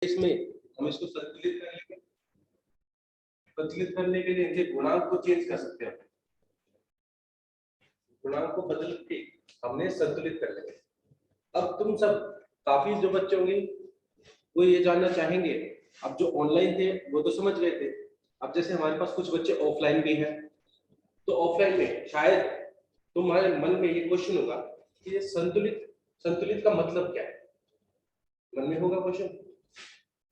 इसमें हम इसको संतुलित कर लेंगे। संतुलित करने के लिए इनके गुणांक को चेंज कर सकते हैं, गुणांक को बदल के हमने संतुलित कर लेंगे। अब तुम सब काफी जो बच्चे होंगे वो ये जानना चाहेंगे, अब जो ऑनलाइन थे वो तो समझ गए थे, अब जैसे हमारे पास कुछ बच्चे ऑफलाइन भी हैं, तो ऑफलाइन में शायद तुम्हारे मन में ये क्वेश्चन होगा कि ये संतुलित संतुलित का मतलब क्या है, मन में होगा क्वेश्चन।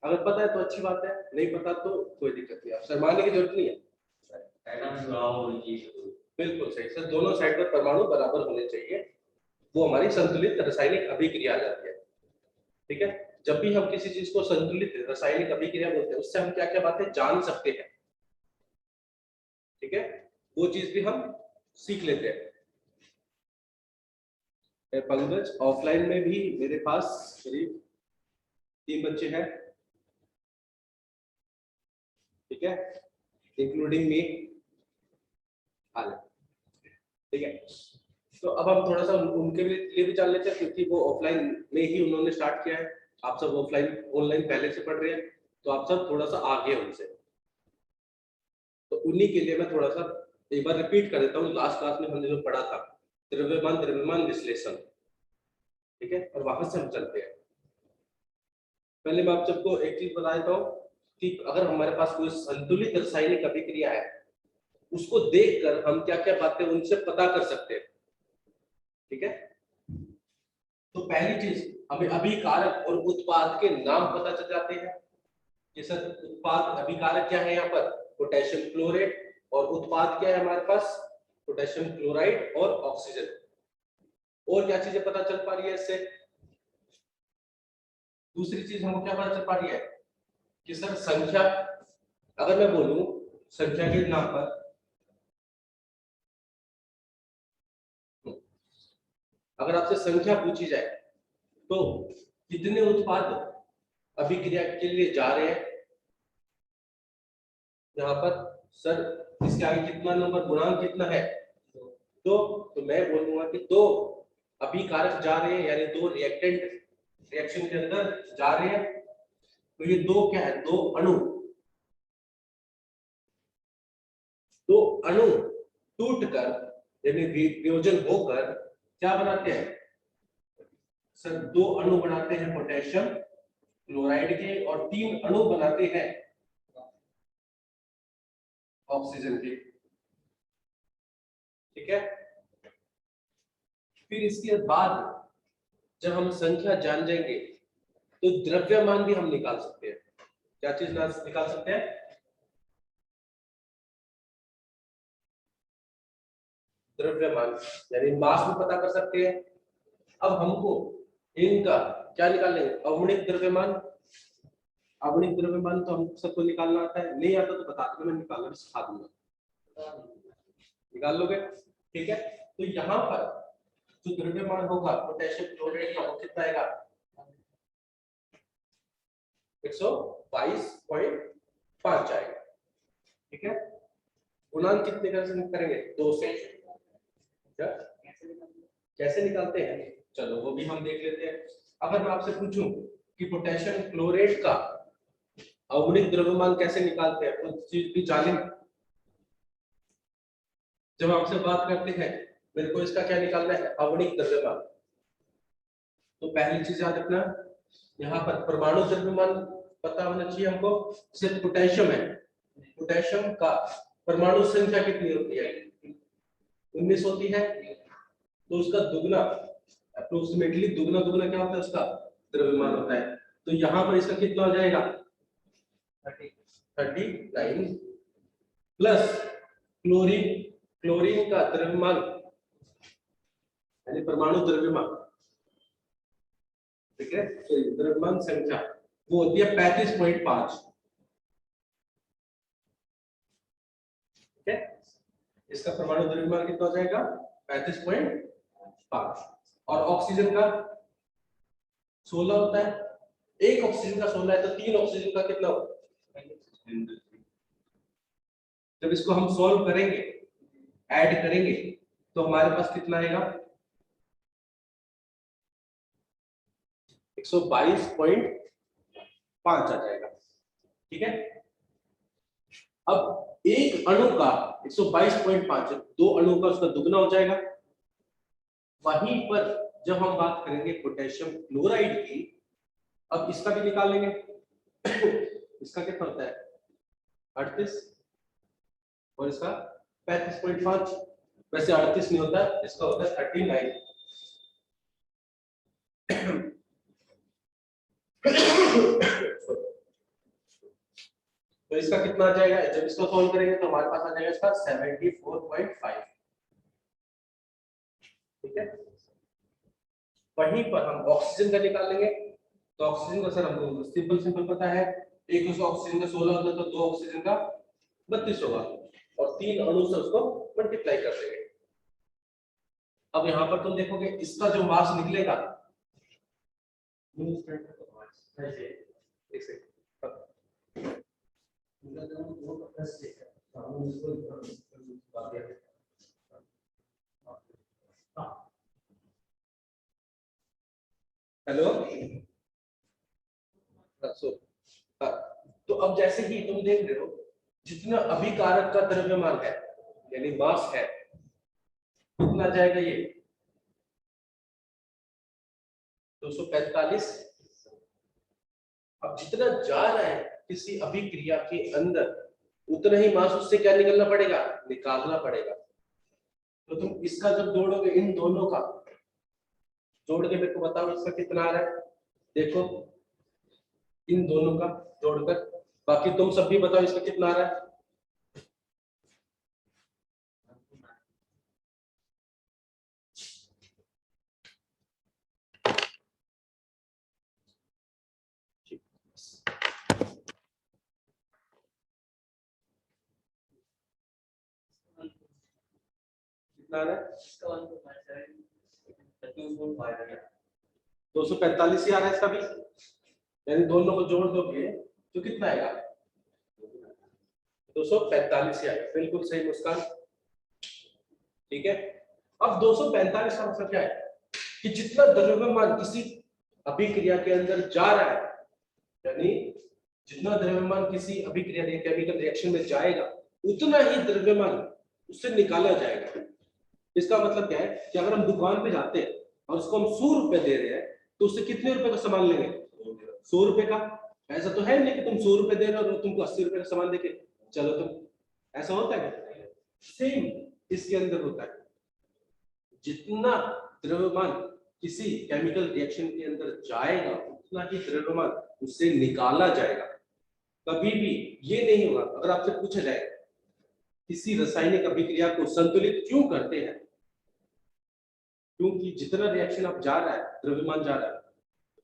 अगर पता है तो अच्छी बात है, नहीं पता तो कोई दिक्कत नहीं, आप शर्माने की जरूरत नहीं है। बिल्कुल सही सर, दोनों साइड पर परमाणु बराबर होने चाहिए, वो हमारी संतुलित रासायनिक अभिक्रिया आ जाती है। ठीक है, जब भी हम किसी चीज को संतुलित रासायनिक अभिक्रिया बोलते हैं उससे हम क्या क्या बातें जान सकते हैं, ठीक है, वो चीज भी हम सीख लेते हैं। पंकज, ऑफलाइन में भी मेरे पास करीब 3 बच्चे हैं, ठीक है, इंक्लूडिंग मी। ठीक है, तो अब हम थोड़ा सा उनके लिए भी जान लेते हैं, क्योंकि वो ऑफलाइन में ही उन्होंने स्टार्ट किया है, आप सब ऑफलाइन ऑनलाइन पहले से पढ़ रहे हैं, तो आप सब थोड़ा सा आगे हैं उनसे, तो उन्हीं के लिए मैं थोड़ा सा एक बार रिपीट कर देता हूँ। लास्ट क्लास में हमने जो पढ़ा था द्रव्यमान विश्लेषण, ठीक है, और वापस से हम चलते हैं। पहले मैं आप सबको एक चीज बता देता हूँ कि अगर हमारे पास कोई संतुलित रासायनिक अभिक्रिया है, उसको देखकर हम क्या क्या बातें उनसे पता कर सकते हैं, ठीक है। तो पहली चीज, हमें अभिकारक और उत्पाद के नाम पता चल जाते हैं। ये सर उत्पाद, अभिकारक क्या है यहाँ पर, पोटेशियम क्लोरेट, और उत्पाद क्या है हमारे पास, पोटेशियम क्लोराइड और ऑक्सीजन। और क्या चीजें पता चल पा रही है इससे, दूसरी चीज हमको क्या पता चल पा रही है कि सर संख्या, अगर मैं बोलूं संख्या के नाम पर, अगर आपसे संख्या पूछी जाए तो कितने उत्पाद अभिक्रिया के लिए जा रहे हैं यहाँ पर, सर इसके आगे कितना नंबर, गुणांक कितना है, तो मैं बोलूंगा कि 2 अभिकारक जा रहे हैं, यानी 2 रिएक्टेंट रिएक्शन के अंदर जा रहे हैं, तो ये 2 क्या है, 2 अणु, 2 अणु टूटकर यानी वियोजन होकर क्या बनाते हैं सर, 2 अणु बनाते हैं पोटेशियम क्लोराइड के, और 3 अणु बनाते हैं ऑक्सीजन के, ठीक है। फिर इसके बाद जब हम संख्या जान जाएंगे तो द्रव्यमान भी हम निकाल सकते हैं। क्या चीज निकाल सकते हैं, द्रव्यमान, यानी मास भी पता कर सकते हैं। अब हमको इनका क्या निकालना है, अवमणिक द्रव्यमान। अवमणिक द्रव्यमान तो हम सबको निकालना आता है, नहीं आता तो बता दो, मैं निकालना भी सिखा दूंगा, निकाल लोगे, ठीक है। तो यहाँ पर जो द्रव्यमान होगा पोटेशियम क्लोराइड का, वो कितना आएगा, 122.5 आएगा, ठीक है। गुणांक कितने करेंगे, 2 से, कैसे निकालते हैं, चलो वो भी हम देख लेते हैं। अगर मैं आपसे पूछूं कि पोटेशियम क्लोराइड का अवमणिक द्रव्यमान कैसे निकालते हैं, उस चीज भी जाने, जब आपसे बात करते हैं मेरे को इसका क्या निकालना है, अवमणिक द्रव्यमान, तो पहली चीज याद रखना, यहाँ पर परमाणु द्रव्यमान पता होना चाहिए हमको। सिर्फ पोटेशियम है, पोटेशियम का परमाणु संख्या कितनी होती है, 19 होती है, तो उसका दुगना, अप्रोक्सीमेटली दुगना दुगना क्या होता है, उसका द्रव्यमान होता है। तो यहाँ पर इसका कितना हो जाएगा, 39 प्लस क्लोरीन, क्लोरीन का द्रव्यमान यानी परमाणु द्रव्यमान, ठीक है, तो द्रव्यमान संख्या वो होती है 35.5, ठीक है। इसका परमाणु द्रव्यमान कितना हो जाएगा, 35.5, और ऑक्सीजन का 16 होता है, एक ऑक्सीजन का 16 है, तो 3 ऑक्सीजन का कितना होगा, जब इसको हम सॉल्व करेंगे, ऐड करेंगे, तो हमारे पास कितना आएगा, 122.5 5 आ जाएगा। ठीक है, अब एक अणु का 122.5 दो अणु का उसका दुगना हो जाएगा। वहीं पर जब हम बात करेंगे पोटेशियम क्लोराइड की, अब इसका भी निकाल लेंगे। इसका कितना होता है 38 और इसका 35.5। वैसे 38 नहीं होता, इसका होता है 39। तो इसका कितना आ जाएगा, जब इसको सॉल्व करेंगे तो हमारे पास आ जाएगा इसका 74.5। ठीक है, वहीं पर हम ऑक्सीजन का निकाल लेंगे। तो ऑक्सीजन का सर हमको सिंपल सिंपल पता है, एक उसका ऑक्सीजन का 16 होता है तो दो ऑक्सीजन का 32 होगा और 3 अणु से उसको मल्टीप्लाई कर देंगे। अब यहाँ पर तुम देखोगे इसका जो मास निकलेगा, हेलो, तो अब जैसे ही तुम देख रहे हो जितना अभिकारक का द्रव्यमान है यानी मास है, कितना जाएगा ये 245। अब जितना जा रहा है किसी अभिक्रिया के अंदर, उतना ही मास उससे क्या निकलना पड़ेगा, निकालना पड़ेगा। तो तुम इसका जब जोड़ोगे, इन दोनों का जोड़ के मेरे को बताओ इसका कितना आ रहा है। देखो इन दोनों का जोड़कर, बाकी तुम सब भी बताओ इसका कितना आ रहा है। कितना आ रहा है 245 ही आ रहा है इसका भी, यानी दोनों को जोड़ दोगे तो कितना आएगा 245 ही आएगा। बिल्कुल सही मुस्कान। ठीक है, अब 245 का मतलब क्या है कि जितना द्रव्यमान किसी अभिक्रिया के अंदर जा रहा है, यानी जितना द्रव्यमान किसी अभिक्रिया केमिकल रिएक्शन में जाएगा, उतना ही द्रव्यमान उससे निकाला जाएगा। इसका मतलब क्या है कि अगर हम दुकान पे जाते हैं और उसको हम 100 रुपए दे रहे हैं तो उससे कितने रुपए का सामान लेंगे 100 रुपए का। ऐसा तो है नहीं कि तुम 100 रुपए दे रहे हो और तुमको 80 रुपए का सामान देके चलो तुम, ऐसा होता है? सेम इसके अंदर होता है, जितना द्रव्यमान किसी केमिकल रिएक्शन के अंदर जाएगा उतना ही द्रव्यमान उससे निकाला जाएगा। कभी भी ये नहीं होगा, अगर आपसे पूछा जाए किसी रासायनिक अभिक्रिया को संतुलित क्यों करते हैं, क्योंकि जितना रिएक्शन आप जा रहा है, द्रव्यमान जा रहा है,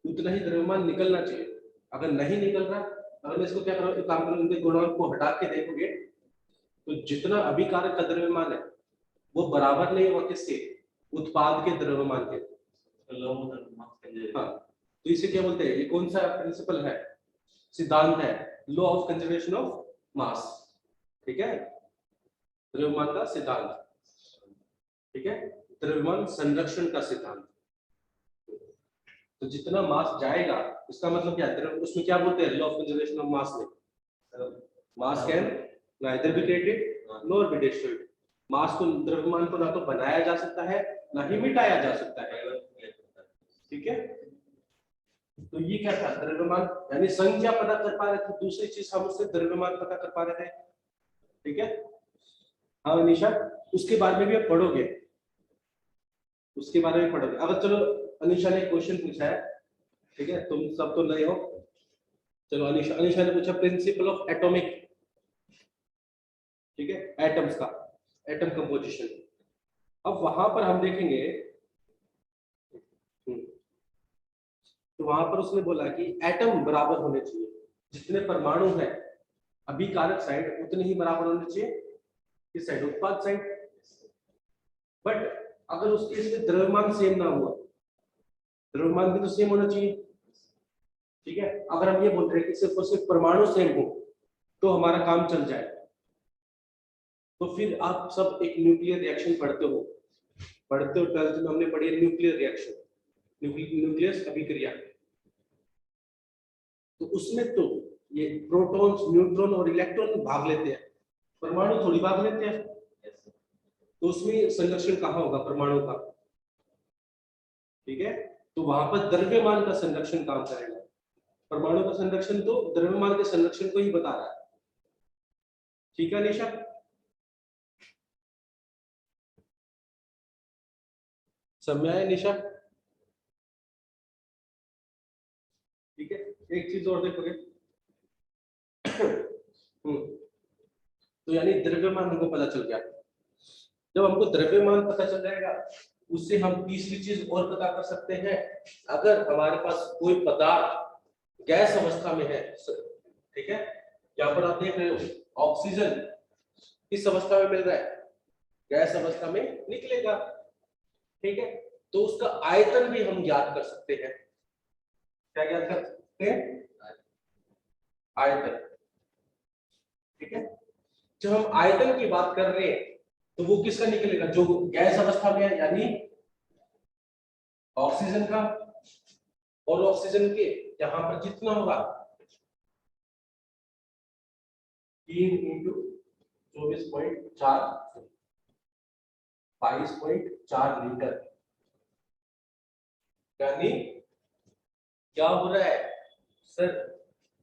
उतना ही द्रव्यमान निकलना चाहिए। अगर नहीं निकल रहा, अगर मैं इसको क्या करूँ, काम करूँ, इनके गुणांक को हटा के देखोगे तो जितना अभिकारक का द्रव्यमान है वो बराबर नहीं होगा किसके, उत्पाद के द्रव्यमान के। हाँ, तो इसे क्या बोलते हैं, ये कौन सा प्रिंसिपल है, सिद्धांत है, लॉ ऑफ कंजर्वेशन ऑफ मास। ठीक है, द्रव्यमान का सिद्धांत। ठीक है, द्रव्यमान संरक्षण का सिद्धांत। तो जितना मास जाएगा, इसका मतलब क्या है, उसमें क्या बोलते हैं, law of conservation of mass में, mass can neither be created nor be destroyed. Mass को, द्रव्यमान को ना तो बनाया जा सकता है ना ही मिटाया जा सकता है। ठीक है, तो ये क्या था, द्रव्यमान यानी संख्या पता कर पा रहे थे, दूसरी चीज हम उससे द्रव्यमान पता कर पा रहे थे। ठीक है, हाँ निशा, उसके बारे में भी आप पढ़ोगे, उसके बारे में पढ़ोगे। अगर चलो अनिशा ने क्वेश्चन पूछा है, ठीक है, तुम सब तो नए हो, चलो अनिशा ने पूछा प्रिंसिपल ऑफ एटॉमिक, ठीक है, एटम्स का, एटम कंपोजिशन। अब वहां पर हम देखेंगे, तो वहां पर उसने बोला कि एटम बराबर होने चाहिए, जितने परमाणु है अभिकारक साइड उतने ही बराबर होने चाहिए किस साइड, उत्पाद साइड। बट अगर उसके इसमें द्रव्यमान सेम ना हुआ, द्रव्यमान भी तो सेम होना चाहिए। ठीक है, अगर हम ये बोल रहे हैं कि सिर्फ और सिर्फ परमाणु सेम हो तो हमारा काम चल जाए, तो फिर आप सब एक न्यूक्लियर रिएक्शन पढ़ते हो 12th में हमने पढ़ी न्यूक्लियर रिएक्शन, न्यूक्लियस अभिक्रिया। तो उसमें तो ये प्रोटॉन्स, न्यूट्रॉन और इलेक्ट्रॉन भाग लेते हैं, परमाणु थोड़ी भाग लेते हैं। तो उसमें संरक्षण कहाँ होगा परमाणु का, ठीक है। तो वहां पर द्रव्यमान का संरक्षण काम करेगा, परमाणु का संरक्षण तो द्रव्यमान के संरक्षण को ही बता रहा है, ठीक है निशा। समझ आया निशा, ठीक है। एक चीज और देखोगे तो यानी द्रव्यमान हमको पता चल गया। जब हमको द्रव्यमान पता चल जाएगा, उससे हम तीसरी चीज और पता कर सकते हैं। अगर हमारे पास कोई पदार्थ गैस अवस्था में है, ठीक है, यहाँ पर आप देख रहे हो ऑक्सीजन किस अवस्था में मिल रहा है, गैस अवस्था में निकलेगा, ठीक है। तो उसका आयतन भी हम ज्ञात कर सकते हैं। क्या ज्ञात कर सकते हैं, आयतन, ठीक है। जब हम आयतन की बात कर रहे हैं तो वो किसका निकलेगा, जो गैस अवस्था में है, यानी ऑक्सीजन का। और ऑक्सीजन के यहां पर जितना होगा 3 इंटू 24.4 22.4 लीटर, यानी क्या हो रहा है सर,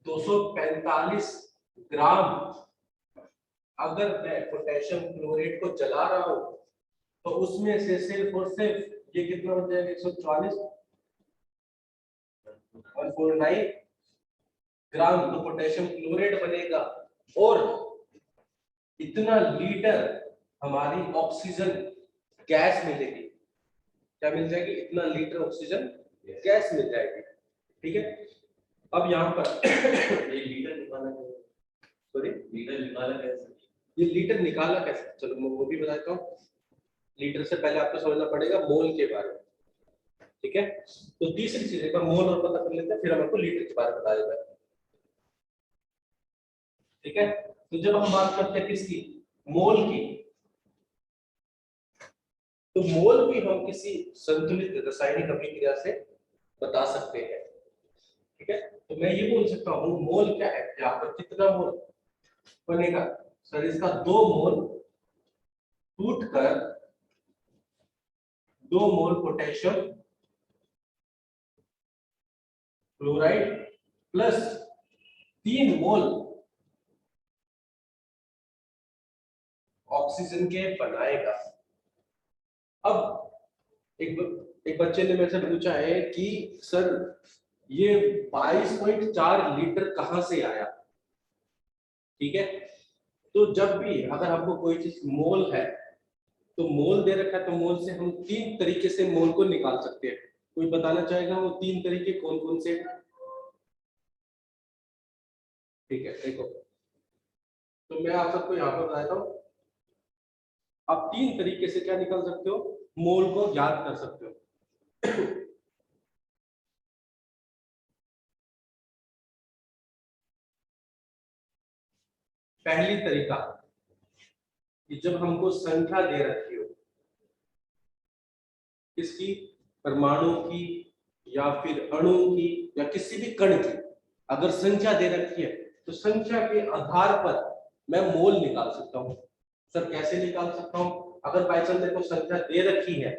245 ग्राम। अगर मैं पोटेशियम क्लोराइड को जला रहा हूं तो उसमें से सिर्फ और सिर्फ ये कितना हो जाएगा, 144 149 ग्राम तो पोटेशियम क्लोराइड बनेगा। और इतना लीटर हमारी ऑक्सीजन गैस मिलेगी। क्या मिल जाएगी, इतना लीटर ऑक्सीजन गैस मिल जाएगी, ठीक है। अब यहाँ पर ये लीटर निकाला कैसे, सॉरी लीटर निकाला कैसे, ये लीटर निकाला कैसे, चलो मैं वो भी बताता हूँ। लीटर से पहले आपको समझना पड़ेगा मोल के बारे में, ठीक है। तो तीसरी चीज एक बार मोल और पता कर लेते हैं, फिर हम आपको लीटर के बारे में बता देते हैं, ठीक है। तो जब हम बात करते हैं किसकी, मोल की, तो मोल भी हम किसी संतुलित रासायनिक अभिक्रिया से बता सकते हैं, ठीक है। तो मैं ये बोल सकता हूँ मोल क्या है, यहाँ पर कितना मोल बनेगा सर, इसका 2 मोल टूटकर 2 mole potassium chloride plus 3 mole oxygen के बनाएगा। अब एक बच्चे ने मेरे से पूछा है कि सर ये 22.4 लीटर कहां से आया, ठीक है। तो जब भी अगर हमको कोई चीज मोल है, तो मोल दे रखा है, तो मोल से हम 3 तरीके से मोल को निकाल सकते हैं। कोई बताना चाहेगा वो 3 तरीके कौन कौन से हैं, ठीक है। देखो तो मैं आप सबको यहाँ पर बताता हूँ, आप 3 तरीके से क्या निकाल सकते हो, मोल को ज्ञात कर सकते हो। पहली तरीका कि जब हमको संख्या दे रखी हो, किसकी, परमाणु की या फिर अणु की या किसी भी कण की, अगर संख्या दे रखी है तो संख्या के आधार पर मैं मोल निकाल सकता हूँ। सर कैसे निकाल सकता हूँ, अगर बाई चांस देखो संख्या दे रखी है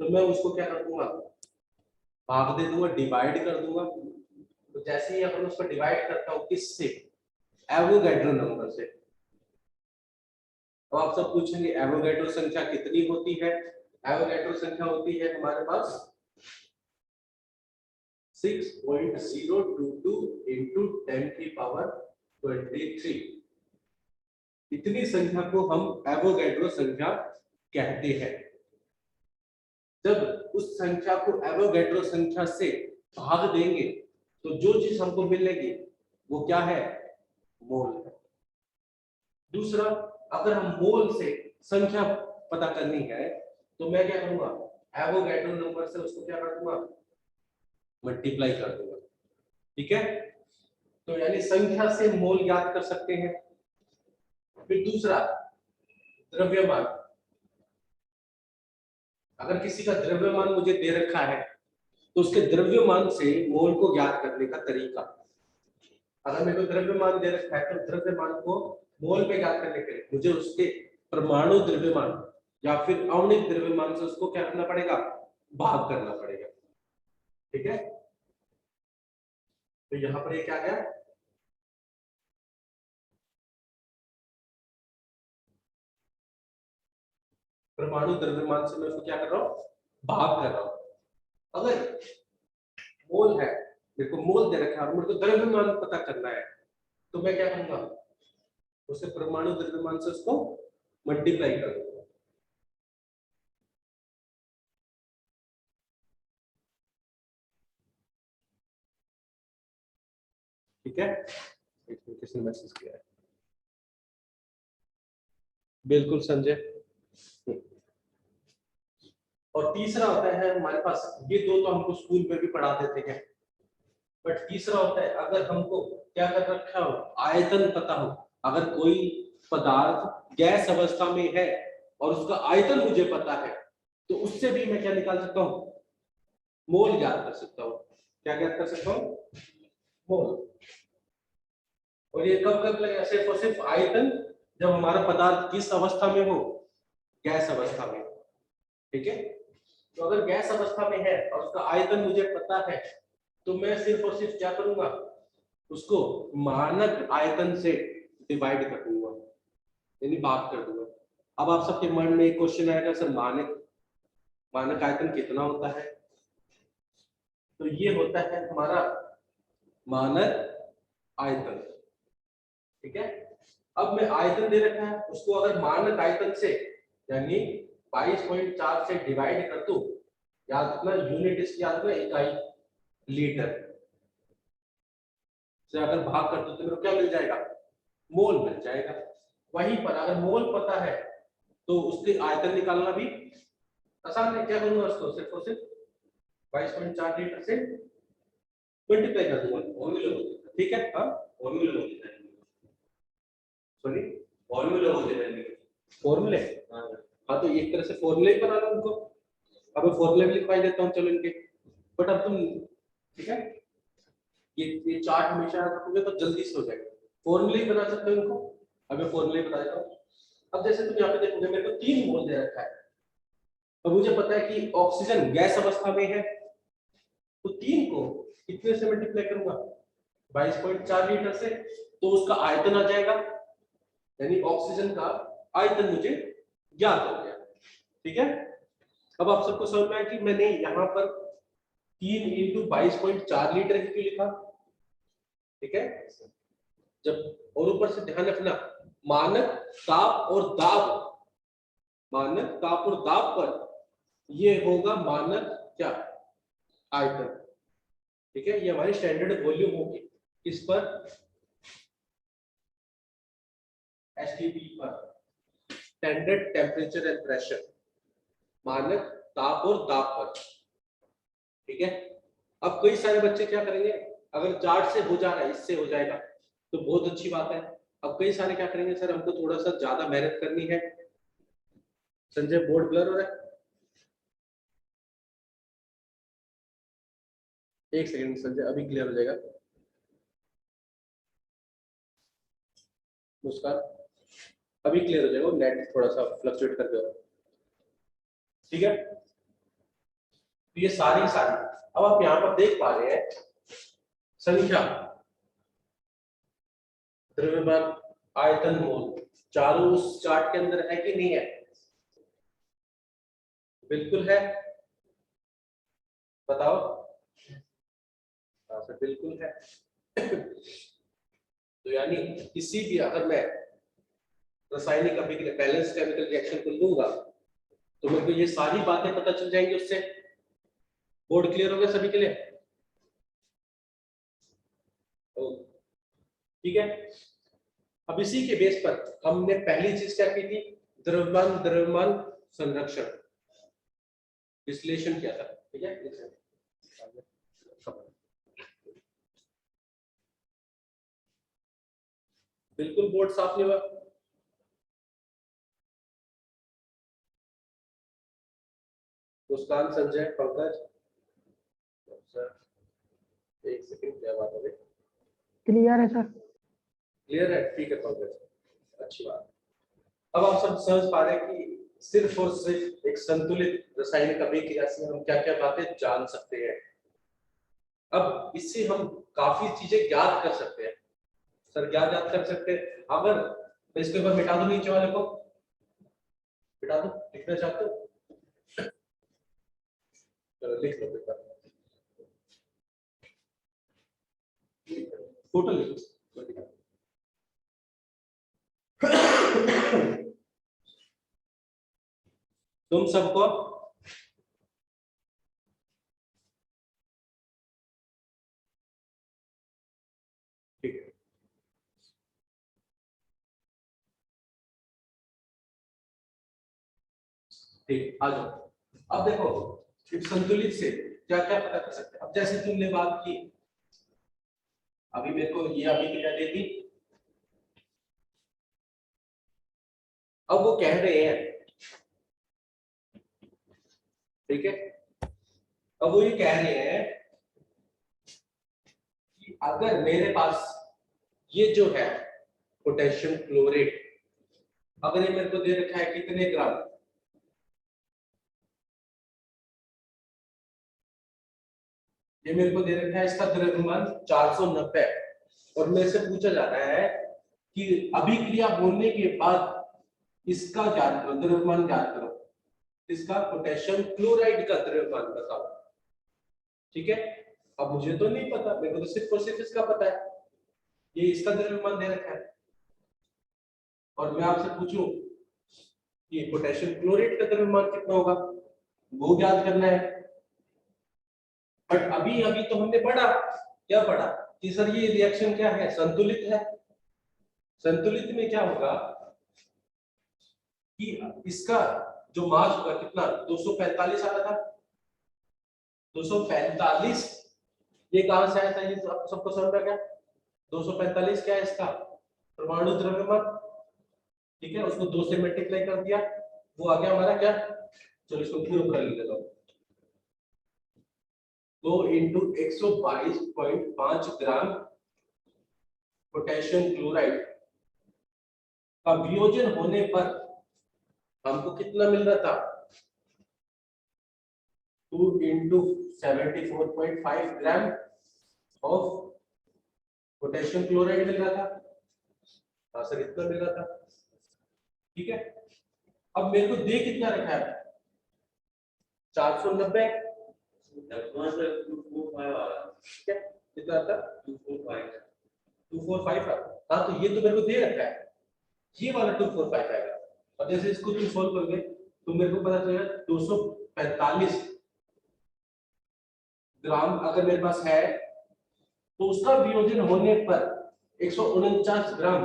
तो मैं उसको क्या कर दूंगा, भाग दे दूंगा, डिवाइड कर दूंगा। तो जैसे ही अपन उसको डिवाइड करता हूँ किससे, एवोगैड्रो नंबर से। तो आप सब पूछेंगे एवोगैड्रो संख्या कितनी होती है, एवोगैड्रो संख्या होती है हमारे पास 6.022 into 10 की पावर 23। इतनी संख्या को हम एवोगैड्रो संख्या कहते हैं। जब उस संख्या को एवोगैड्रो संख्या से भाग देंगे तो जो चीज हमको मिलेगी वो क्या है, मोल है। दूसरा, अगर हम मोल से संख्या पता करनी है तो मैं क्या करूंगा, एवोगैड्रो नंबर से उसको क्या कर दूंगा, मल्टीप्लाई कर दूंगा, ठीक है। तो यानी संख्या से मोल ज्ञात कर सकते हैं। फिर दूसरा, द्रव्यमान, अगर किसी का द्रव्यमान मुझे दे रखा है तो उसके द्रव्यमान से मोल को ज्ञात करने का तरीका, अगर मेरे को द्रव्यमान दे रखा है तो द्रव्यमान को मोल में ज्ञात करने के लिए मुझे उसके परमाणु द्रव्यमान या फिर आणविक द्रव्यमान से उसको क्या करना पड़ेगा, भाग करना पड़ेगा। ठीक है, तो यहां पर ये क्या गया, परमाणु द्रव्यमान से मैं उसको क्या कर रहा हूं, भाग कर रहा हूं। अगर मोल है, मेरे को मोल दे रखा है और मेरे को द्रव्यमान पता करना है, तो मैं क्या करूंगा, उससे परमाणु द्रव्यमान से उसको मल्टीप्लाई कर दूंगा। ठीक है, किसने मैसेज किया है, बिल्कुल संजय। और तीसरा होता है हमारे पास, ये दो तो हमको स्कूल में भी पढ़ा देते हैं, बट तीसरा होता है अगर हमको क्या कर रखा हो, आयतन पता हो। अगर कोई पदार्थ गैस अवस्था में है और उसका आयतन मुझे पता है, तो उससे भी मैं क्या निकाल सकता हूँ, मोल ज्ञात कर सकता हूँ। क्या ज्ञात कर सकता हूँ, मोल। और ये कब कब लगेगा, सिर्फ और सिर्फ आयतन जब हमारा पदार्थ किस अवस्था में हो, गैस अवस्था में। ठीक है, तो अगर गैस अवस्था में है और उसका आयतन मुझे पता है, तो मैं सिर्फ और सिर्फ क्या करूंगा, उसको मानक आयतन से डिवाइड कर दूंगा, यानी भाग कर दूंगा। अब आप सबके मन में एक क्वेश्चन आएगा, सर मानक मानक आयतन कितना होता है? तो ये होता है हमारा मानक आयतन। ठीक है, अब मैं आयतन दे रखा है, उसको अगर मानक आयतन से यानी 22.4 से डिवाइड कर दूं, याद रखना यूनिट इसकी, याद रखना इकाई लीटर से अगर भाग कर दो तो मेरे को क्या मिल जाएगा, मोल मिल जाएगा। वहीं पर अगर मोल पता है तो उसके आयतन निकालना भी आसान है। क्या करूंगा, उसको सिर्फ और सिर्फ 22.4 लीटर से मल्टीप्लाई कर दूंगा। ठीक है, हाँ सॉरी फॉर्मूले, हाँ तो एक तरह से फॉर्मूले ही बना लो उनको। अब मैं फॉर्मूले भी लिखवाई देता हूँ चलो इनके, बट अब तुम, ठीक है, ये चार्ट हमेशा याद रखोगे तो जल्दी से हो जाएगा। फॉर्मूले ही बना सकते हो इनको। अब मैं फॉर्मूले बता देता हूँ। अब जैसे तुम यहाँ पे देखोगे मेरे को 3 मोल दे रखा है, और मुझे पता है कि ऑक्सीजन गैस अवस्था में है, तो 3 को कितने से मल्टीप्लाई करूंगा, 22.4 लीटर से, तो उसका आयतन आ जाएगा, यानी ऑक्सीजन का आयतन मुझे ज्ञात हो गया। ठीक है, अब आप सबको समझ में आया कि मैंने यहाँ पर 3 इंटू 22.4 लीटर ही क्यों लिखा। ठीक है, जब और ऊपर से ध्यान रखना मानक ताप और दाब, मानक ताप और दाब पर ये होगा मानक क्या, आयतन। ठीक है, ये हमारी स्टैंडर्ड वॉल्यूम होगी इस पर, एसटीपी पर, स्टैंडर्ड टेम्परेचर एंड प्रेशर, मानक ताप और दाब पर। ठीक है, अब कई सारे बच्चे क्या करेंगे, अगर चार्ट से हो जा रहा है, इससे हो जाएगा तो बहुत अच्छी बात है। अब कई सारे क्या करेंगे, सर हमको थोड़ा सा ज्यादा मेहनत करनी है। संजय बोर्ड ब्लर हो रहा है, एक सेकंड संजय, अभी क्लियर हो जाएगा। मुस्कान, अभी क्लियर हो जाएगा, नेट थोड़ा सा फ्लक्चुएट करके हो रहा है। ठीक है, तो ये सारी सारी अब आप यहाँ पर देख पा रहे हैं संख्या, द्रव्यमान, आयतन, मोल, चारों उस चार्ट के अंदर है कि नहीं है, बिल्कुल है, बताओ। हाँ सर बिल्कुल है। तो यानी किसी भी अगर मैं रासायनिक अभिक्रिया बैलेंस केमिकल रिएक्शन को लूंगा तो मेरे को ये सारी बातें पता चल जाएंगी उससे। बोर्ड क्लियर हो गया सभी के लिए? ठीक है, अब इसी के बेस पर हमने पहली चीज क्या की थी, द्रव्यमान द्रव्यमान संरक्षण विश्लेषण किया था। ठीक है, बिल्कुल बोर्ड साफ नहीं हुआ। मुस्कान, संजय, पंकज, सर एक सेकंड क्या बात हो गई। क्लियर है सर? क्लियर है, ठीक है प्रोग्रेस, अच्छी बात। अब आप सब समझ पा रहे हैं कि सिर्फ और सिर्फ एक संतुलित रासायनिक अभिक्रिया से हम क्या क्या बातें जान सकते हैं। अब इससे हम काफी चीजें ज्ञात कर सकते हैं। सर क्या ज्ञात कर सकते हैं? अगर मैं इसके ऊपर मिटा दूं नीचे वाले को, मिटा दूं, लिखना चाहते हो? चलो लिख लो बेटा, फोटो लिखो। तुम सबको ठीक है, ठीक आ जाओ। अब देखो एक संतुलित से क्या क्या पता कर सकते हैं। अब जैसे तुमने बात की, अभी मेरे को ये अभिक्रिया दे दी, अब वो कह रहे हैं, ठीक है, अब वो ये कह रहे हैं कि अगर मेरे पास ये जो है पोटेशियम क्लोरेट, अगर ये मेरे को दे रखा है कितने ग्राम, ये मेरे को दे रखा है इसका द्रव्यमान 490, और मेरे से पूछा जा रहा है कि अभिक्रिया होने के बाद इसका ज्ञात करो, द्रव्यमान ज्ञात करो, इसका पोटेशियम क्लोराइड का द्रव्यमान बताओ। ठीक है, अब मुझे तो नहीं पता, मेरे को तो सिर्फ और सिर्फ इसका पता है, ये इसका द्रव्यमान दे रखा है, और मैं आपसे पूछूं कि पोटेशियम क्लोराइड का द्रव्यमान कितना होगा, वो ज्ञात करना है। बट अभी अभी तो हमने पढ़ा, क्या पढ़ा कि सर ये रिएक्शन क्या है, संतुलित है। संतुलित में क्या होगा कि इसका जो मास होगा कितना, 245 आ रहा था, 245, ये कहां से आया था, ये तो आप सबको समझ में गया। 245 क्या है इसका परमाणु द्रव्यमान, ठीक है, उसको 2 से मल्टीप्लाई कर दिया, वो आ गया हमारा क्या, चलो इसको पूरा कर लेता हूं, 2 इंटू 122.5 ग्राम पोटेशियम क्लोराइड का वियोजन होने पर हमको कितना मिल रहा था, 2 into 74.5 gram of potassium chloride मिल रहा था। हाँ सर इतना मिल रहा था, ठीक है। अब मेरे को दे कितना रखा है, 490, कितना था 245, हाँ तो ये तो मेरे को दे रखा है, ये वाला 245 आएगा। और जैसे इसको तुम सोल्व करोगे तो मेरे को पता चलेगा 245 ग्राम अगर मेरे पास है, तो उसका वियोजन होने पर 149 ग्राम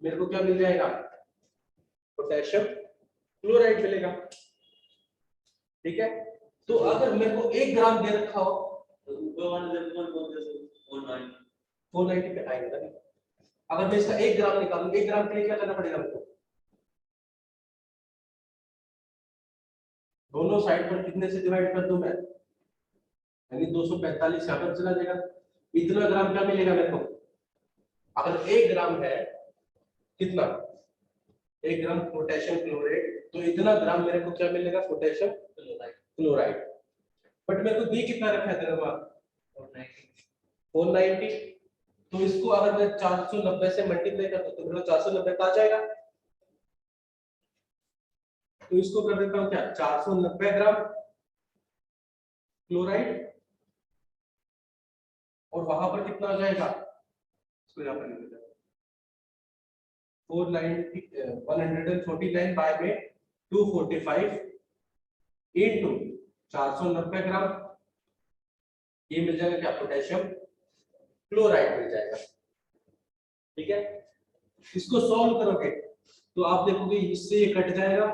मेरे को क्या मिल जाएगा, पोटेशियम क्लोराइड मिलेगा। ठीक है, तो अगर मेरे को 1 ग्राम दे रखा हो तो ऊपर वाले 490 पे आएगा। अगर मैं इसका 1 ग्राम निकालूं, 1 ग्राम के लिए क्या करना पड़ेगा मेरे को, दोनों साइड पर कितने से डिवाइड कर दूं मैं, यानी 245 यहां पर चला जाएगा, इतना ग्राम क्या मिलेगा मेरे को। अगर 1 ग्राम है कितना, 1 ग्राम पोटेशियम क्लोराइड, तो इतना ग्राम मेरे को क्या मिलेगा, पोटेशियम क्लोराइड। बट मेरे को दी कितना रखा है द्रव्यमान 490, तो इसको अगर मैं 490 से मल्टीप्लाई कर दूं तो मेरे को 490 का आ जाएगा। तो इसको कर देता हूं क्या, 490 ग्राम क्लोराइड, और वहां पर कितना आ जाएगा, इसको यहां पर लिख देता हूं, 149 बाय में 245 इनटू 490 ग्राम, ये मिल जाएगा क्या, पोटेशियम क्लोराइड मिल जाएगा। ठीक है, इसको सॉल्व करोगे तो आप देखोगे इससे ये कट जाएगा,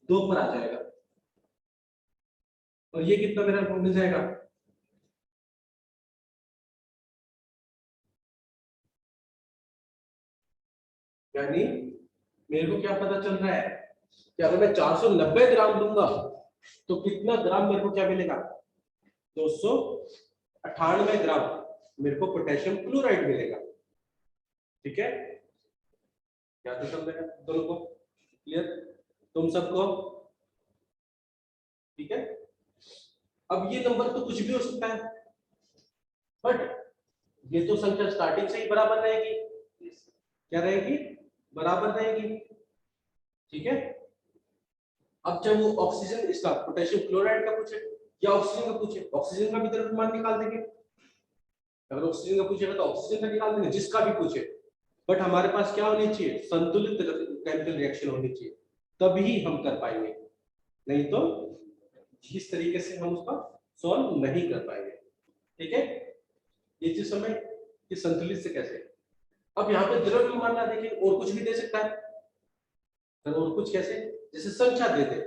2 पर आ जाएगा, और ये कितना मेरा मिल जाएगा, यानी मेरे को क्या पता चल रहा है कि अगर मैं 490 ग्राम लूंगा तो कितना ग्राम मेरे को क्या मिलेगा, 298 ग्राम मेरे को पोटेशियम क्लोराइड मिलेगा। ठीक है, क्या तो समझ रहे हैं दोनों को? क्लियर तुम सबको? ठीक है, अब ये नंबर तो कुछ भी हो सकता है, बट ये तो संख्या स्टार्टिंग से ही बराबर रहेगी। क्या रहेगी? बराबर रहेगी। ठीक है, अब जब वो ऑक्सीजन इसका पोटेशियम क्लोराइड का पूछे या ऑक्सीजन का पूछे, ऑक्सीजन का भी द्रव्यमान निकाल देंगे। अगर ऑक्सीजन का पूछेगा तो ऑक्सीजन का निकाल देंगे, जिसका भी पूछे। बट हमारे पास क्या होनी चाहिए? संतुलित केमिकल रिएक्शन होनी चाहिए, तभी हम कर पाएंगे, नहीं तो जिस तरीके से हम उसका सॉल्व नहीं कर पाएंगे। ठीक है, ये चीज समझ कि संतुलित से कैसे। अब यहाँ पे द्रव्यमान ना देखिए, और कुछ भी दे सकता है। और कुछ कैसे? जैसे संख्या दे दे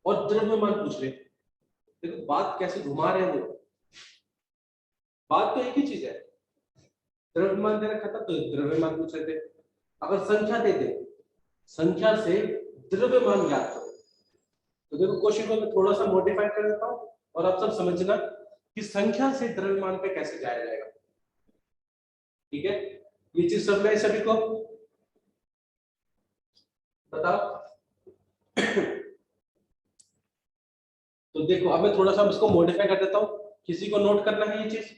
और द्रव्यमान पूछ ले। देखो बात कैसे घुमा रहे हैं वो, बात तो एक ही चीज है। द्रव्यमान दे रखा था तो द्रव्यमान पूछ रहे थे। अगर संख्या दे दे, संख्या से द्रव्यमान ज्ञात करो, तो देखो क्वेश्चन को मैं थोड़ा सा मॉडिफाई कर देता हूँ और आप सब समझना कि संख्या से द्रव्यमान पे कैसे जाया जाएगा। ठीक है, ये चीज समझ में सभी को? बताओ। तो देखो अब मैं थोड़ा सा इसको मॉडिफाई कर देता हूँ, किसी को नोट करना है ये चीज?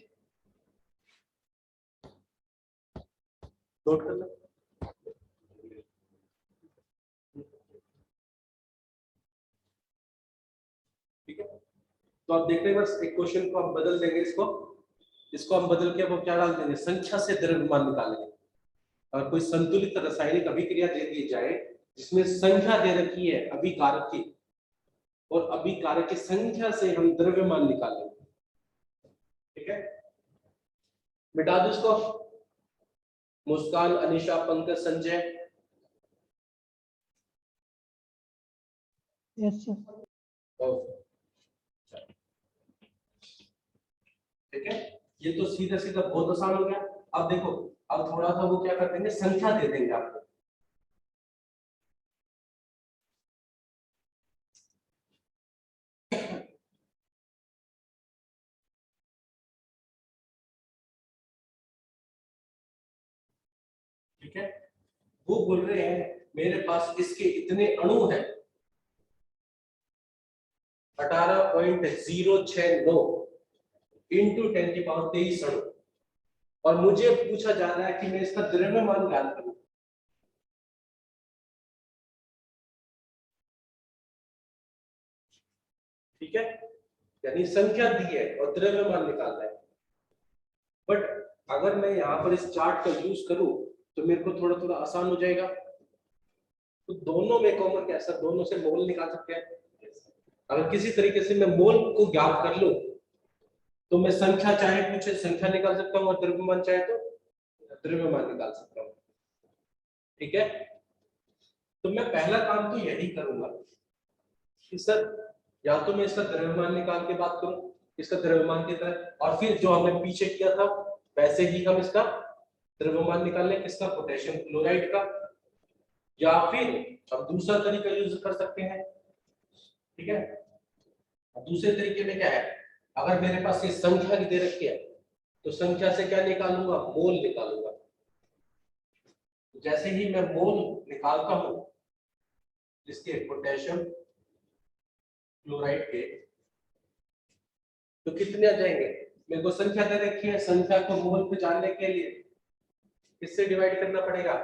नोट करना। ठीक है, तो आप देख रहे हैं, बस एक क्वेश्चन को हम बदल देंगे, इसको हम बदल के अब क्या डाल देंगे? संख्या से द्रव्यमान निकालेंगे। और कोई संतुलित रासायनिक अभिक्रिया दे दी जाए जिसमें संख्या दे रखी है अभिकारक की, और अभिकारक की संख्या से हम द्रव्यमान निकालेंगे। ठीक है, मिटा दो इसको। मुस्कान, अनिशा, पंकज, संजय। Yes sir. ठीक है, ये तो सीधा सीधा बहुत आसान हो गया। अब देखो, अब थोड़ा सा वो क्या कर देंगे, संख्या दे देंगे आपको। ठीक है, वो बोल रहे हैं मेरे पास इसके इतने अणु हैं, 18.069 इंटू 10⁻23 अणु, और मुझे पूछा जा रहा है कि मैं इसका द्रव्यमान ज्ञात करूं। ठीक है, यानी संख्या दी है और द्रव्यमान निकालना है। बट अगर मैं यहाँ पर इस चार्ट का यूज करूं तो मेरे को थोड़ा थोड़ा आसान हो जाएगा। तो दोनों में कॉमन क्या है सर? दोनों से मोल निकाल सकते हैं। अगर किसी तरीके से मैं मोल को ज्ञात कर लूं तो मैं संख्या चाहे पूछे संख्या निकाल सकता हूँ, और द्रव्यमान चाहे तो द्रव्यमान निकाल सकता हूँ। ठीक है, तो मैं पहला काम तो यही करूंगा कि सर या तो मैं इसका द्रव्यमान निकाल के बात करूं, इसका द्रव्यमान कितना है, और फिर जो हमने पीछे किया था वैसे ही हम इसका द्रव्यमान निकाल लें, किसका? पोटेशियम क्लोराइड का। या फिर अब दूसरा तरीका यूज कर सकते हैं। ठीक है, अब दूसरे तरीके में क्या है, अगर मेरे पास ये संख्या दे रखी है तो संख्या से क्या निकालूंगा? मोल निकालूंगा। जैसे ही मैं मोल निकालता हूं इसके पोटेशियम क्लोराइड के, तो कितने आ जाएंगे? मेरे को संख्या दे रखी है, संख्या को मोल पे जानने के लिए किससे डिवाइड करना पड़ेगा?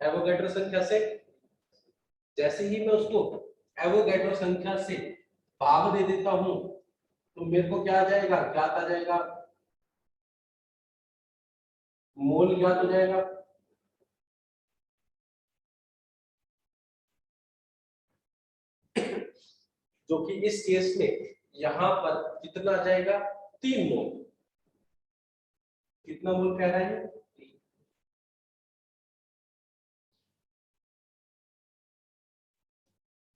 एवोगैड्रो संख्या से। जैसे ही मैं उसको एवोगैड्रो संख्या से भाग दे देता हूं तो मेरे को क्या आ जाएगा? ज्ञात आ जाएगा, मोल ज्ञात हो जाएगा। जो कि इस केस में यहां पर कितना आ जाएगा? 3 मोल। कितना मोल कह रहा है?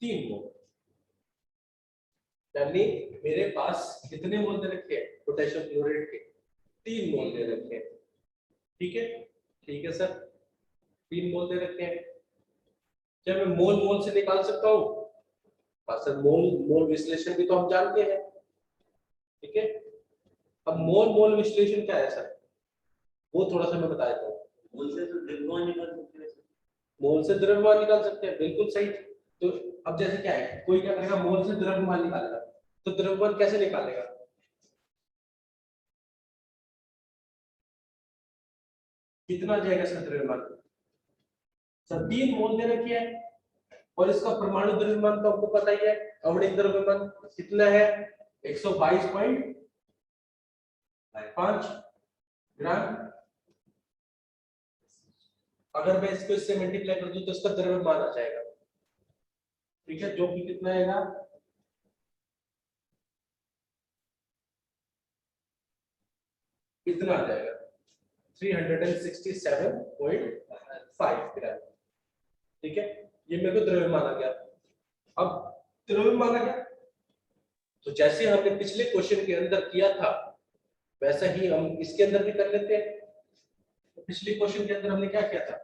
3 मोल। यानी मेरे पास कितने मोल दे रखे हैं पोटेशियम क्लोराइड के? 3 मोल दे रखे हैं। ठीक है, ठीक है सर, 3 मोल दे रखे हैं। क्या मैं मोल मोल से निकाल सकता हूँ? हाँ सर, मोल मोल विश्लेषण भी तो हम जानते हैं। ठीक है, अब मोल मोल विश्लेषण क्या है सर, वो थोड़ा सा मैं बता देता हूँ। मोल से तो द्रव्यमान निकाल सकते हैं। मोल से द्रव्यमान निकाल सकते हैं, बिल्कुल सही। तो अब जैसे क्या है, कोई क्या करेगा, मोल से द्रव्यमान निकालेगा, तो द्रव्यमान कैसे निकालेगा, कितना जाएगा सर द्रव्यमान, सर 3 मोल दे रखी है, और इसका परमाणु द्रव्यमान तो आपको पता ही है, आणविक द्रव्यमान कितना है, 122.5 ग्राम। अगर मैं इसको इससे मल्टीप्लाई कर दूं तो इसका द्रव्यमान आ जाएगा, ठीक है, जो कि कितना आएगा, कितना आ जाएगा, 367.5 ग्राम, ठीक है, ये मेरे को द्रव्यमान आ गया। अब द्रव्यमान आ गया, तो जैसे हमने पिछले क्वेश्चन के अंदर किया था वैसा ही हम इसके अंदर भी कर लेते हैं। तो पिछले क्वेश्चन के अंदर हमने क्या किया था,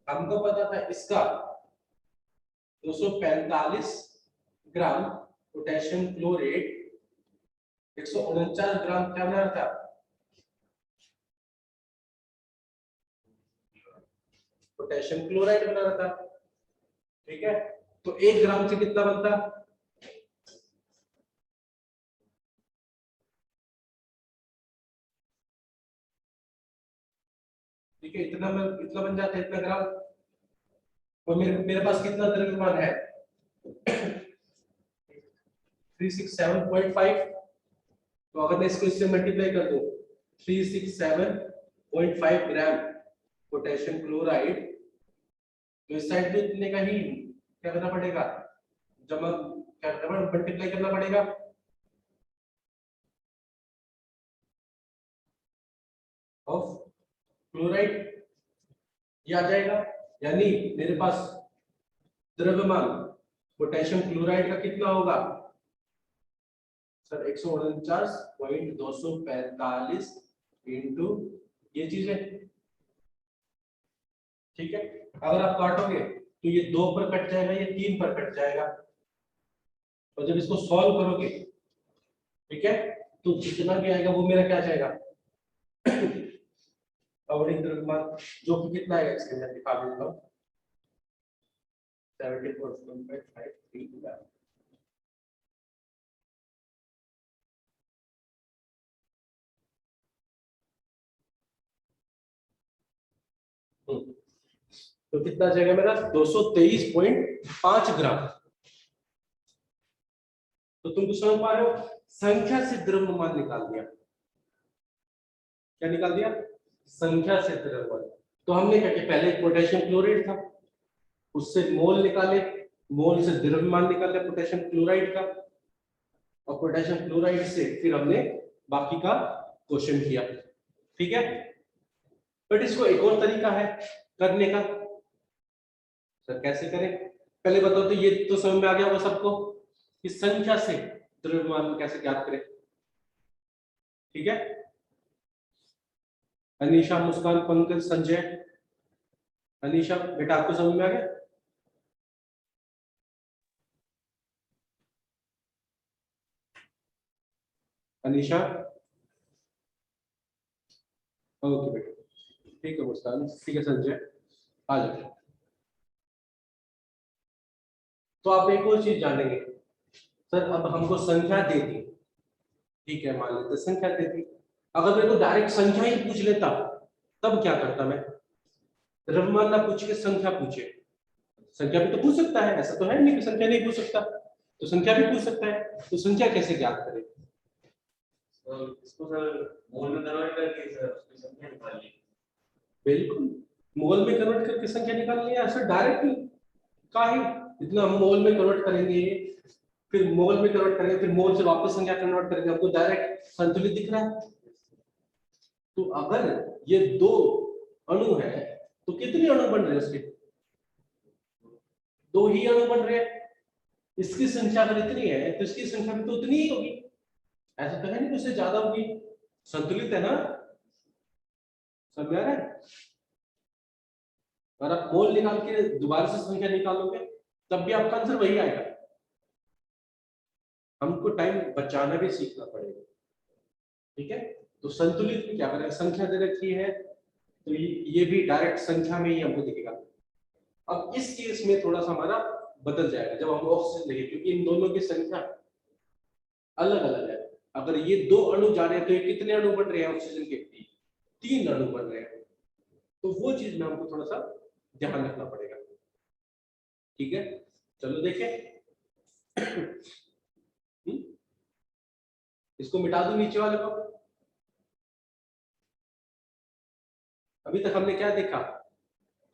हमको पता था इसका 245 ग्राम पोटेशियम क्लोरेट, 149 ग्राम क्या बना था, पोटेशियम क्लोराइड बना रहा था, ठीक है। तो 1 ग्राम से कितना बनता, ठीक है, इतना बन जाता है, इतना ग्राम। और मेरे पास कितना द्रव्यमान है 367.5, तो अगर मैं इसको इससे मल्टीप्लाई कर दूं 367.5 ग्राम पोटेशियम क्लोराइड, तो इस साइड में इतने का ही क्या करना पड़ेगा, जमा क्या करना पड़ेगा, मल्टीप्लाई करना पड़ेगा, ऑफ क्लोराइड, ये आ जाएगा। यानी मेरे पास द्रव्यमान पोटेशियम क्लोराइड का कितना होगा सर, 149.245 इंटू ये चीज है, ठीक है। अगर आप काटोगे तो ये 2 पर कट जाएगा, ये 3 पर कट जाएगा, और जब इसको सॉल्व करोगे, ठीक है, तो जितना भी आएगा वो मेरा क्या जाएगा आवधिक द्रव्यमान, जो कि कितना आएगा इसके अंदर दिखा देता हूं, 74.53 ग्राम। तो कितना जाएगा मेरा 223.5 ग्राम। तो तुमको समझ पा रहे हो, संख्या से द्रव्यमान निकाल दिया, क्या निकाल दिया, संख्या से द्रव्यमान। तो हमने क्या किया, पहले पोटेशियम क्लोराइड था, उससे मोल निकाले, मोल से द्रव्यमान निकाले पोटेशियम क्लोराइड का, और पोटेशियम क्लोराइड से फिर हमने बाकी का क्वेश्चन किया, ठीक है। बट इसको एक और तरीका है करने का, सर कैसे करें, पहले बताओ, तो ये तो समझ में आ गया होगा सबको कि संख्या से द्रव्यमान कैसे ज्ञात करें, ठीक है। अनीशा, मुस्कान, पंकज, संजय, अनीशा बेटा आपको समझ में आ गया, अनीशा, ओके बेटा, ठीक है मुस्कान, ठीक है संजय, आ जाओ। तो आप एक और चीज जानेंगे, सर अब हमको संख्या दे दी, ठीक है, मान लेते संख्या दे दी, अगर मेरे को डायरेक्ट संख्या ही पूछ लेता तब क्या करता मैं, द्रव्यमान ना पूछ के संख्या पूछे, संख्या भी तो पूछ सकता है, ऐसा तो है नहीं कि संख्या नहीं पूछ सकता, तो संख्या भी पूछ सकता है, तो संख्या कैसे ज्ञात करें, तो इसको सर मोल में कन्वर्ट करके सर उसकी संख्या निकाल ली। बिल्कुल, मोल में कन्वर्ट करके संख्या निकालनी है सर, डायरेक्टली काहे, इतना हम मोल में कन्वर्ट करेंगे, फिर मोल में कन्वर्ट करेंगे, फिर मोल से वापस संख्या कन्वर्ट करेंगे, हमको डायरेक्ट संतुलित दिख रहा है। तो अगर ये 2 अणु है तो कितने अणु बन रहे हैं उसके, 2 ही अणु बन रहे हैं, इसकी संख्या अगर इतनी है तो इसकी संख्या भी तो उतनी ही होगी, ऐसा तो है नहीं कि उससे ज्यादा होगी, संतुलित है ना, समझ आ रहा है। अगर आप मोल निकाल के दोबारा से संख्या निकालोगे तब भी आपका आंसर वही आएगा, हमको टाइम बचाना भी सीखना पड़ेगा, ठीक है, तो संतुलित में क्या करें, संख्या दे रखी है तो ये भी डायरेक्ट संख्या में ही हमको दिखेगा। अब इस केस में थोड़ा सा हमारा बदल जाएगा जब हम ऑक्सीजन लेंगे, क्योंकि इन दोनों की संख्या अलग अलग है। अगर ये 2 अणु जा रहे हैं तो ये कितने अणु बन रहे हैं ऑक्सीजन के, 3 अणु बन रहे हैं। तो वो चीज में हमको थोड़ा सा ध्यान रखना पड़ेगा। ठीक है, चलो देखें। इसको मिटा दूं नीचे वाले को। अभी तक हमने क्या देखा,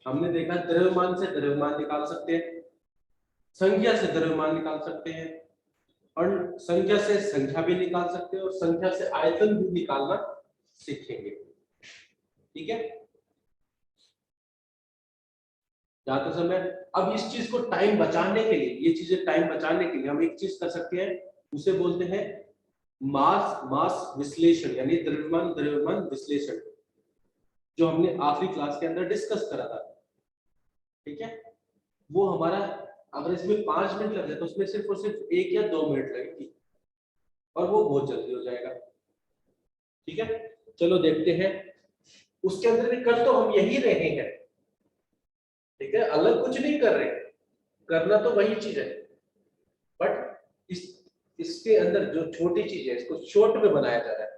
हमने देखा द्रव्यमान से द्रव्यमान निकाल सकते हैं, संख्या से द्रव्यमान निकाल सकते हैं, और संख्या से संख्या भी निकाल सकते हैं, और संख्या से आयतन भी निकालना सीखेंगे। ठीक है, ज्यादा समय। अब इस चीज को टाइम बचाने के लिए, ये चीजें टाइम बचाने के लिए हम एक चीज कर सकते हैं, उसे बोलते हैं मास मास विश्लेषण, यानी द्रव्यमान द्रव्यमान विश्लेषण, जो हमने आखिरी क्लास के अंदर डिस्कस करा था। ठीक है, वो हमारा अगर इसमें 5 मिनट लग जाए तो उसमें सिर्फ और सिर्फ 1 या 2 मिनट लगेगी, और वो बहुत जल्दी हो जाएगा। ठीक है, चलो देखते हैं। उसके अंदर भी कर तो हम यही रहे हैं, ठीक है, अलग कुछ नहीं कर रहे, करना तो वही चीज है, बट इसके अंदर जो छोटी चीज है इसको शॉर्ट में बनाया जा रहा है।